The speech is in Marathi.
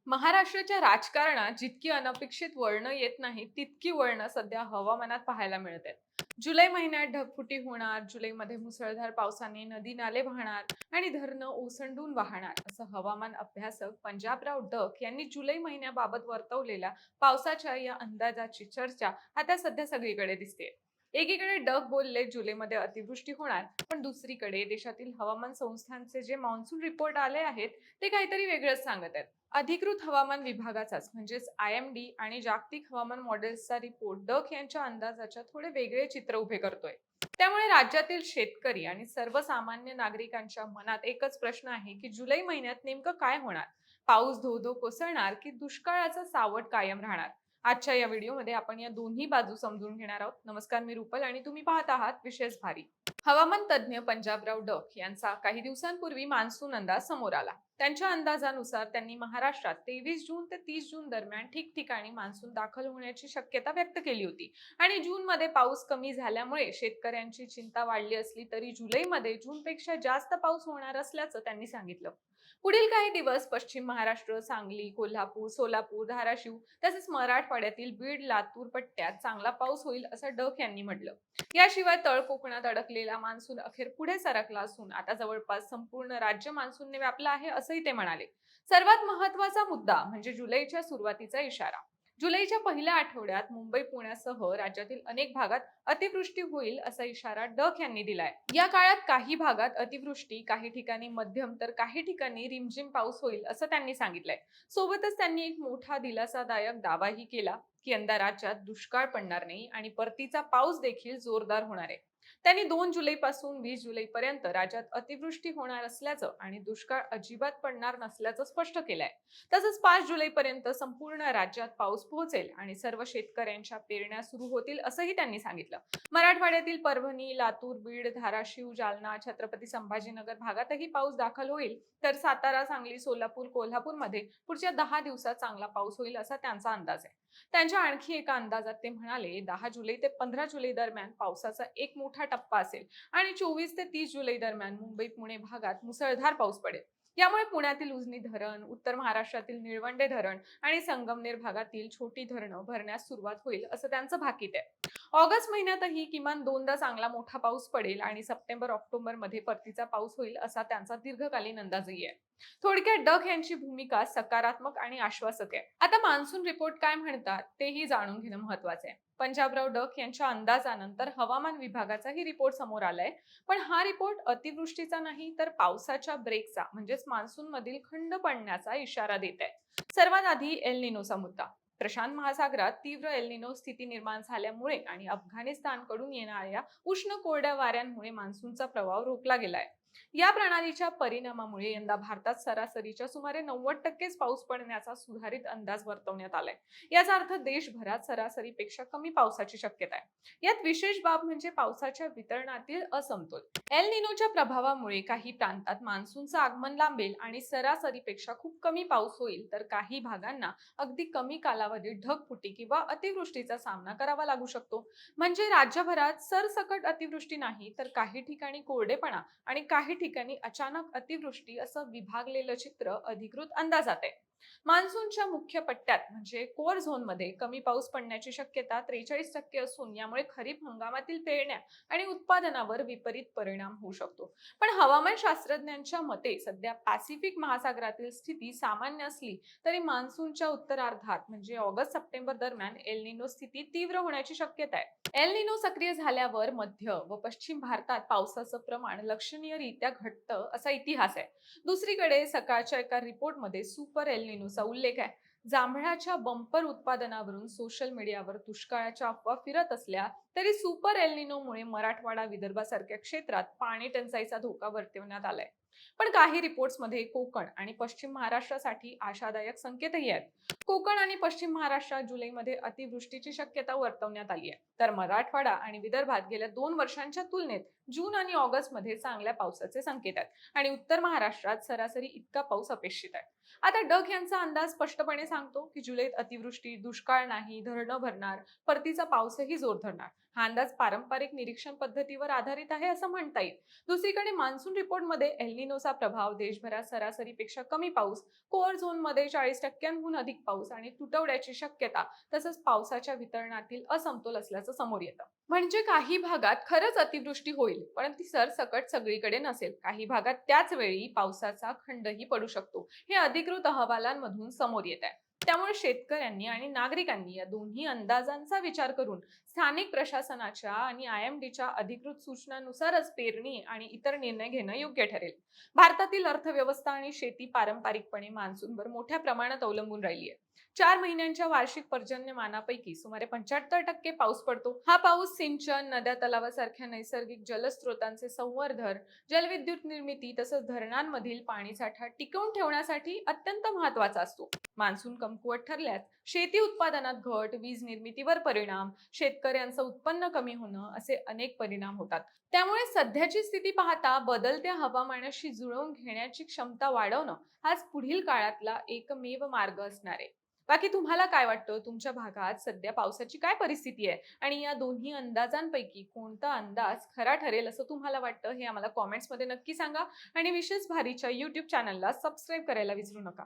महाराष्ट्राच्या राजकारणात जितकी अनपेक्षित वळणं येत नाहीत, तितकी वळणं सध्या हवामानात पाहायला मिळत आहेत. जुलै महिन्यात ढगफुटी होणार, जुलैमध्ये मुसळधार पावसाने नदी नाले वाहणार आणि धरणं ओसंडून वाहणार, असं हवामान अभ्यासक पंजाबराव डक यांनी जुलै महिन्याबाबत वर्तवलेल्या पावसाच्या या अंदाजाची चर्चा आता सध्या सगळीकडे दिसते. एकीकडे डक बोलले जुलैमध्ये अतिवृष्टी होणार, पण दुसरीकडे देशातील हवामान संस्थांचे जे मान्सून रिपोर्ट आले आहेत ते काहीतरी वेगळंच सांगत आहेत. अधिकृत हवामान विभागाचाच म्हणजेच IMD आणि जागतिक हवामान मॉडेल्सचा रिपोर्ट डक यांच्या अंदाजाच्या थोडे वेगळे चित्र उभे करतोय. त्यामुळे राज्यातील शेतकरी आणि सर्वसामान्य नागरिकांच्या मनात एकच प्रश्न आहे की जुलै महिन्यात नेमकं काय होणार? पाऊस धो धो कोसळणार की दुष्काळाचं सावट कायम राहणार? आजच्या या व्हिडिओमध्ये आपण या दोन्ही बाजू समजून घेणार आहोत. नमस्कार, मी रुपल आणि तुम्ही पाहत आहात विशेष भारी. हवामान तज्ज्ञ पंजाबराव डक यांचा काही दिवसांपूर्वी मान्सून अंदाज समोर आला. त्यांच्या अंदाजानुसार त्यांनी महाराष्ट्रात 23 जून ते 30 जून दरम्यान ठिकठिकाणी मान्सून दाखल होण्याची शक्यता व्यक्त केली होती. आणि जूनमध्ये पाऊस कमी झाल्यामुळे शेतकऱ्यांची चिंता वाढली असली तरी जुलैमध्ये जूनपेक्षा जास्त पाऊस होणार असल्याचं त्यांनी सांगितलं. पुढील काही दिवस पश्चिम महाराष्ट्र, सांगली, कोल्हापूर, सोलापूर, धाराशिव तसेच मराठवाड्यातील बीड, लातूर पट्ट्यात चांगला पाऊस होईल असं डक यांनी म्हटलं. याशिवाय तळ कोकणात अडकलेला मान्सून अखेर पुढे सरकला असून आता जवळपास संपूर्ण राज्य मान्सूनने व्यापला आहे असंही ते म्हणाले. सर्वात महत्त्वाचा मुद्दा म्हणजे जुलैच्या सुरुवातीचा इशारा. जुलैच्या पहिल्या आठवड्यात मुंबई, पुण्यासह राज्यातील अनेक भागात अतिवृष्टी होईल असा इशारा डक यांनी दिलाय. या काळात काही भागात अतिवृष्टी, काही ठिकाणी मध्यम तर काही ठिकाणी रिमझिम पाऊस होईल असं त्यांनी सांगितलंय. सोबतच त्यांनी एक मोठा दिलासादायक दावाही केला की यंदा राज्यात दुष्काळ पडणार नाही आणि परतीचा पाऊस देखील जोरदार होणार आहे. त्यांनी 2 जुलैपासून 20 जुलैपर्यंत राज्यात अतिवृष्टी होणार असल्याचं आणि दुष्काळ अजिबात पडणार नसल्याचं स्पष्ट केलंय. तसंच 5 जुलैपर्यंत संपूर्ण राज्यात पाऊस पोहोचेल आणि सर्व शेतकऱ्यांच्या पेरण्या सुरू होतील असंही त्यांनी सांगितलं. मराठवाड्यातील परभणी, लातूर, बीड, धाराशिव, जालना, छत्रपती संभाजीनगर भागातही पाऊस दाखल होईल, तर सातारा, सांगली, सोलापूर, कोल्हापूरमध्ये पुढच्या 10 दिवसात चांगला पाऊस होईल असा त्यांचा अंदाज आहे. त्यांच्या आणखी एका अंदाजात ते म्हणाले 10 जुलै ते 15 जुलै दरम्यान पावसाचा एक मोठा टप्पा असेल आणि 24 ते 30 जुलै दरम्यान मुंबई, पुणे भागात मुसळधार पाऊस पडेल. यामुळे पुण्यातील उजनी धरण, उत्तर महाराष्ट्रातील निळवंडे धरण आणि संगमनेर भागातील छोटी धरणं भरण्यास सुरुवात होईल असं त्यांचं भाकीत आहे. ऑगस्ट महिन्यातही किमान 2दा चांगला मोठा पाऊस पडेल आणि सप्टेंबर, ऑक्टोबर मध्ये परतीचा पाऊस होईल असा त्यांचा दीर्घकालीन अंदाजही आहे. थोडक्यात डक यांची भूमिका सकारात्मक आणि आश्वासक आहे. आता मान्सून रिपोर्ट काय म्हणतात तेही जाणून घेणं महत्त्वाचं आहे. पंजाबराव डक यांच्या अंदाजानंतर हवामान विभागाचाही रिपोर्ट समोर आलाय. पण हा रिपोर्ट अतिवृष्टीचा नाही तर पावसाच्या ब्रेकचा म्हणजेच मान्सून मधील खंड पडण्याचा इशारा देत आहे. सर्वात आधी एल निनोचा मुद्दा. प्रशांत महासागरात तीव्र एल निनो स्थिती निर्माण झाल्यामुळे आणि अफगाणिस्तानकडून येणाऱ्या उष्ण कोरड्या वाऱ्यांमुळे मान्सूनचा प्रवाह रोखला गेलाय. या प्रणालीच्या परिणामामुळे यंदा भारतात सरासरीच्या सुमारे 90% पाऊस पडण्याचा सुधारित अंदाज वर्तवण्यात आलाय. याचा अर्थ देशभरात सरासरीपेक्षा कमी पावसाची शक्यता आहे. यात विशेष बाब म्हणजे पावसाच्या वितरणातील असमतोल. एल निनोच्या प्रभावामुळे काही प्रांतात मान्सूनचं आगमन लांबेल आणि सरासरीपेक्षा खूप कमी पाऊस होईल, तर काही भागांना अगदी कमी कालावधीत ढगफुटी किंवा अतिवृष्टीचा सामना करावा लागू शकतो. म्हणजे राज्यभरात सरसकट अतिवृष्टी नाही, तर काही ठिकाणी कोरडेपणा आणि काही ठिकाणी अचानक अतिवृष्टी असं विभागलेलं चित्र अधिकृत अंदाजात आहे. मान्सूनच्या मुख्य पट्ट्यात म्हणजे कोर झोनमध्ये कमी पाऊस पडण्याची शक्यता 43% असून यामुळे खरीप हंगामातील पेरण्या आणि उत्पादनावर विपरीत परिणाम होऊ शकतो. पण हवामान शास्त्रज्ञांच्या मते सध्या पॅसिफिक महासागरातील स्थिती सामान्य असली तरी मान्सूनच्या उत्तरार्धात म्हणजे ऑगस्ट सप्टेंबर दरम्यान एल निनो स्थिती तीव्र होण्याची शक्यता आहे. एल निनो सक्रिय झाल्यावर मध्य व पश्चिम भारतात पावसाचं प्रमाण लक्षणीयरीत्या घटतं असा इतिहास आहे. दुसरीकडे सकाळच्या एका रिपोर्टमध्ये सुपर एल निनोचा उल्लेख आहे. जांभळाच्या बंपर उत्पादनावरून सोशल मीडियावर दुष्काळाच्या अफवा फिरत असल्या तरी सुपर एल निनोमुळे मराठवाडा, विदर्भासारख्या क्षेत्रात पाणी टंचाईचा धोका वर्तवण्यात आलाय. पण काही रिपोर्ट्समध्ये कोकण आणि पश्चिम महाराष्ट्रासाठी आशादायक संकेतही आहेत. कोकण आणि पश्चिम महाराष्ट्रात जुलैमध्ये अतिवृष्टीची शक्यता वर्तवण्यात आली आहे, तर मराठवाडा आणि विदर्भात गेल्या 2 वर्षांच्या तुलनेत जून आणि ऑगस्ट मध्ये चांगल्या पावसाचे संकेत आहेत आणि उत्तर महाराष्ट्रात सरासरी इतका पाऊस अपेक्षित आहे. आता डग यांचा अंदाज स्पष्टपणे सांगतो की जुलैत अतिवृष्टी, दुष्काळ नाही, धरणं भरणार, परतीचा पाऊसही जोर धरणार. हा अंदाज पारंपरिक निरीक्षण पद्धतीवर आधारित आहे असं म्हणता येईल. दुसरीकडे मान्सून रिपोर्टमध्ये एल्निनोचा प्रभाव, देशभरात सरासरीपेक्षा कमी पाऊस, कोअर झोनमध्ये 40% अधिक पाऊस आणि तुटवड्याची शक्यता, तसंच पावसाच्या वितरणातील असमतोल असल्याचं समोर येतं. म्हणजे काही भागात खरंच अतिवृष्टी होईल, पण ती सरसकट सगळीकडे नसेल. काही भागात त्याच वेळी पावसाचा खंडही पडू शकतो. हे अधिकृत अहवालांमधून समोर येत आहे. त्यामुळे शेतकऱ्यांनी आणि नागरिकांनी या दोन्ही अंदाजांचा विचार करून स्थानिक प्रशासनाच्या आणि IMDच्या अधिकृत सूचनांनुसारच पेरणी आणि इतर निर्णय घेणं योग्य ठरेल. भारतातील अर्थव्यवस्था आणि शेती पारंपरिकपणे मान्सूनवर मोठ्या प्रमाणात अवलंबून राहिली आहे. 4 महिन्यांच्या वार्षिक पर्जन्यमानापैकी सुमारे 75% पाऊस पडतो. हा पाऊस सिंचन, नद्या, तलावासारख्या नैसर्गिक जलस्रोतांचे संवर्धन, जलविद्युत निर्मिती तसंच धरणांमधील पाणीसाठा टिकवून ठेवण्यासाठी अत्यंत महत्वाचा असतो. मान्सून कमकुवत ठरल्यास शेती उत्पादनात घट, वीज निर्मितीवर परिणाम, शेतकऱ्यांचं उत्पन्न कमी होणं असे अनेक परिणाम होतात. त्यामुळे सध्याची स्थिती पाहता बदलत्या हवामानाशी जुळवून घेण्याची क्षमता वाढवणं हाच पुढील काळातला एकमेव मार्ग असणार आहे. बाकी तुम्हाला काय वाटतं? तुमच्या भागात सध्या पावसाची काय परिस्थिती आहे आणि या दोन्ही अंदाजांपैकी कोणता अंदाज खरा ठरेल असं तुम्हाला वाटतं? हे आम्हाला कॉमेंट्समध्ये नक्की सांगा आणि विशेष भारीच्या YouTube चॅनलला सबस्क्राईब करायला विसरू नका.